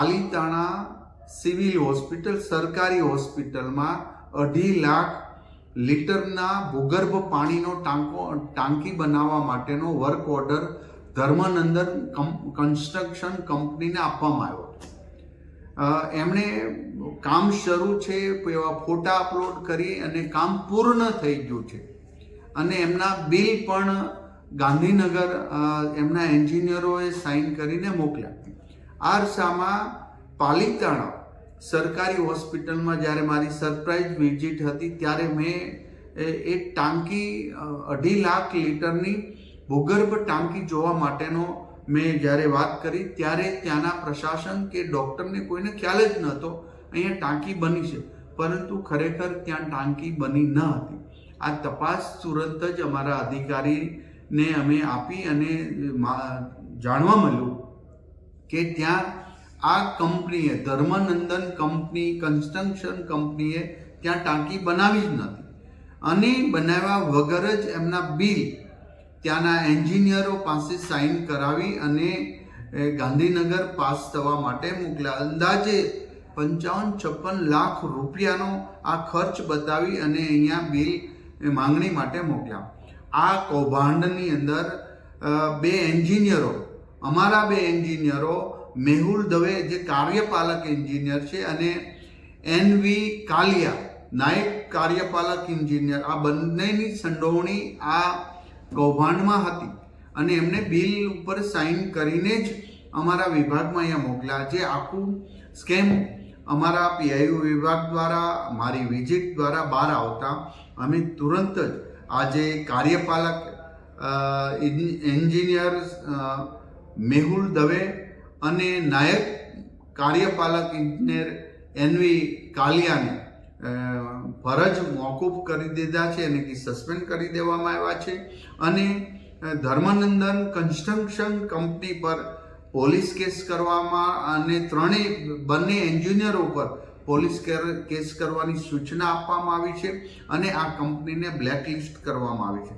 Palitana civil hospital સરકારી હોસ્પિટલમાં 2.5 લાખ લીટરના ભૂગર્ભ પાણીનો ટાંકી બનાવવા માટેનો વર્ક ઓર્ડર ધર્મનંદન કન્સ્ટ્રક્શન કંપનીને આપવામાં આવ્યો. એમણે કામ શરૂ છે, એવા ફોટા અપલોડ કરી અને કામ પૂર્ણ થઈ ગયું છે અને એમના બિલ પણ ગાંધીનગર એમના એન્જિનિયરોએ સાઇન કરીને મોકલ્યા. આ અરસામાં પાલીતાણા સરકારી હોસ્પિટલમાં જ્યારે મારી સરપ્રાઇઝ વિઝિટ હતી ત્યારે મેં એ ટાંકી 2.5 લાખ લીટરની ભૂગર્ભ ટાંકી જોવા માટેનો મેં જ્યારે વાત કરી ત્યારે ત્યાંના પ્રશાસન કે ડૉક્ટરને કોઈને ખ્યાલ જ નહોતો અહીંયા ટાંકી બની છે, પરંતુ ખરેખર ત્યાં ટાંકી બની ન હતી. આ તપાસ તુરંત જ અમારા અધિકારીને અમે આપી અને જાણવા મળ્યું કે ત્યાં આ કંપનીએ ધર્મનંદન કંપની કન્સ્ટ્રક્શન કંપનીએ ત્યાં ટાંકી બનાવી જ નથી અને બનાવ્યા વગર જ એમના બિલ ત્યાંના એન્જિનિયરો પાસે સાઇન કરાવી અને ગાંધીનગર પાસ થવા માટે મોકલ્યા. અંદાજે 55-56 લાખ રૂપિયાનો આ ખર્ચ બતાવી અને અહીંયા બિલ માંગણી માટે મોકલ્યા. આ કૌભાંડની અંદર અમારા બે એન્જિનિયરો મેહુલ દવે જે કાર્યપાલક એન્જિનિયર છે અને NV કાલિયા નાયબ કાર્યપાલક એન્જિનિયર, આ બંનેની સંડોવણી આ કૌભાંડમાં હતી અને એમને બિલ ઉપર સાઇન કરીને જ અમારા વિભાગમાં અહીંયા મોકલ્યા. જે આખું સ્કેમ અમારા PIU વિભાગ દ્વારા મારી વિઝિટ દ્વારા બહાર આવતા અમે તુરંત જ આજે કાર્યપાલક એન્જિનિયર મેહુલ દવે અને નાયક કાર્યપાલક એન્જિનિયર NV કાલિયાને ફરજ મોકૂફ કરી દીધા છે અને સસ્પેન્ડ કરી દેવામાં આવ્યા છે અને ધર્મનંદન કન્સ્ટ્રક્શન કંપની પર પોલીસ કેસ કરવામાં અને બંને એન્જિનિયરો પર પોલીસ કેસ કરવાની સૂચના આપવામાં આવી છે અને આ કંપનીને બ્લેકલિસ્ટ કરવામાં આવી છે.